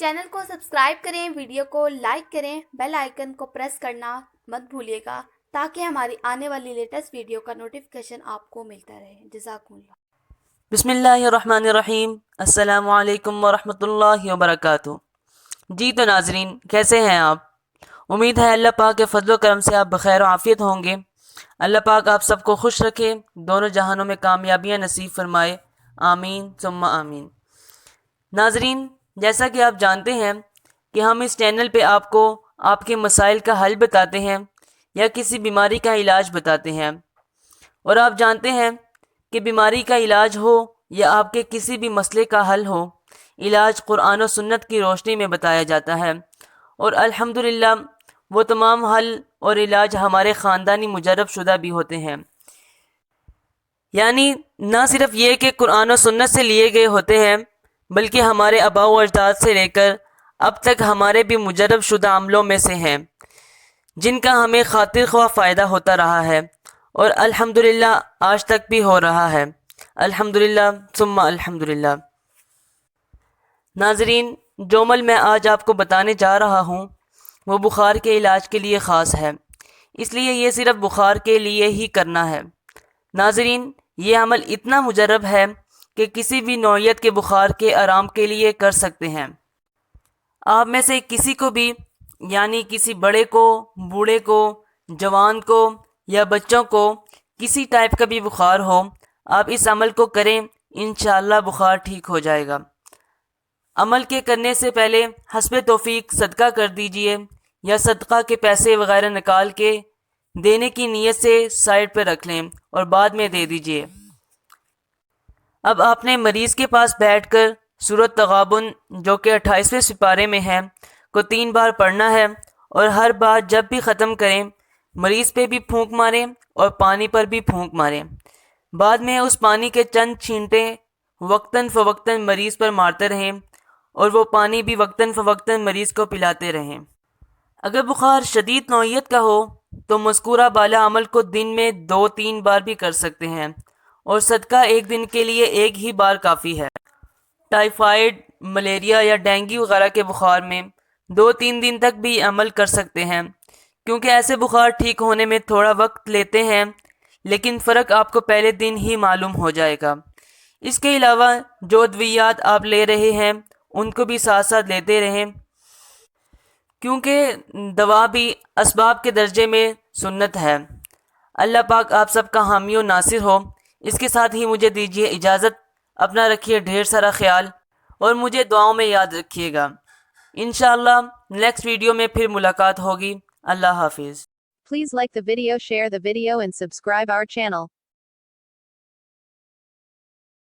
Channel کو subscribe کریں، video کو لائک کریں، بیل آئیکن کو پریس کرنا مت بھولیے گا تاکہ ہماری آنے والی لیٹسٹ ویڈیو کا نوٹیفیکیشن آپ کو ملتا رہے۔ جزاکم اللہ۔ بسم اللہ الرحمن الرحیم۔ السلام علیکم ورحمۃ اللہ وبرکاتہ۔ جی تو ناظرین، کیسے ہیں آپ؟ امید ہے اللہ پاک کے فضل و کرم سے آپ بخیر و عافیت ہوں گے۔ اللہ پاک آپ سب کو خوش رکھے، دونوں جہانوں میں کامیابیاں نصیب فرمائے، آمین ثم آمین۔ ناظرین، جیسا کہ آپ جانتے ہیں کہ ہم اس چینل پہ آپ کو آپ کے مسائل کا حل بتاتے ہیں یا کسی بیماری کا علاج بتاتے ہیں، اور آپ جانتے ہیں کہ بیماری کا علاج ہو یا آپ کے کسی بھی مسئلے کا حل ہو، علاج قرآن و سنت کی روشنی میں بتایا جاتا ہے، اور الحمدللہ وہ تمام حل اور علاج ہمارے خاندانی مجرب شدہ بھی ہوتے ہیں۔ یعنی نہ صرف یہ کہ قرآن و سنت سے لیے گئے ہوتے ہیں، بلکہ ہمارے آباء و اجداد سے لے کر اب تک ہمارے بھی مجرب شدہ عملوں میں سے ہیں، جن کا ہمیں خاطر خواہ فائدہ ہوتا رہا ہے، اور الحمدللہ آج تک بھی ہو رہا ہے، الحمدللہ ثم الحمدللہ۔ ناظرین، جو عمل میں آج آپ کو بتانے جا رہا ہوں وہ بخار کے علاج کے لیے خاص ہے، اس لیے یہ صرف بخار کے لیے ہی کرنا ہے۔ ناظرین، یہ عمل اتنا مجرب ہے کہ کسی بھی نوعیت کے بخار کے آرام کے لیے کر سکتے ہیں۔ آپ میں سے کسی کو بھی، یعنی کسی بڑے کو، بوڑھے کو، جوان کو یا بچوں کو کسی ٹائپ کا بھی بخار ہو، آپ اس عمل کو کریں، انشاءاللہ بخار ٹھیک ہو جائے گا۔ عمل کے کرنے سے پہلے حسب توفیق صدقہ کر دیجئے، یا صدقہ کے پیسے وغیرہ نکال کے دینے کی نیت سے سائڈ پہ رکھ لیں اور بعد میں دے دیجئے۔ اب آپ نے مریض کے پاس بیٹھ کر سورۃ تغابن، جو کہ 28ویں سپارے میں ہے، کو 3 بار پڑھنا ہے، اور ہر بار جب بھی ختم کریں مریض پہ بھی پھونک ماریں اور پانی پر بھی پھونک ماریں۔ بعد میں اس پانی کے چند چھینٹیں وقتاً فوقتاً مریض پر مارتے رہیں، اور وہ پانی بھی وقتاً فوقتاً مریض کو پلاتے رہیں۔ اگر بخار شدید نوعیت کا ہو تو مذکورہ بالا عمل کو دن میں 2-3 بار بھی کر سکتے ہیں، اور صدقہ ایک دن کے لیے ایک ہی بار کافی ہے۔ ٹائیفائڈ، ملیریا یا ڈینگی وغیرہ کے بخار میں 2-3 دن تک بھی عمل کر سکتے ہیں، کیونکہ ایسے بخار ٹھیک ہونے میں تھوڑا وقت لیتے ہیں، لیکن فرق آپ کو پہلے دن ہی معلوم ہو جائے گا۔ اس کے علاوہ جو ادویات آپ لے رہے ہیں ان کو بھی ساتھ ساتھ لیتے رہیں، کیونکہ دوا بھی اسباب کے درجے میں سنت ہے۔ اللہ پاک آپ سب کا حامی و ناصر ہو۔ اس کے ساتھ ہی مجھے دیجیے اجازت، اپنا رکھیے ڈھیر سارا خیال، اور مجھے دعاؤں میں یاد رکھیے گا۔ انشاءاللہ نیکسٹ ویڈیو میں پھر ملاقات ہوگی۔ اللہ حافظ۔ Please like the video, share the video and subscribe our channel.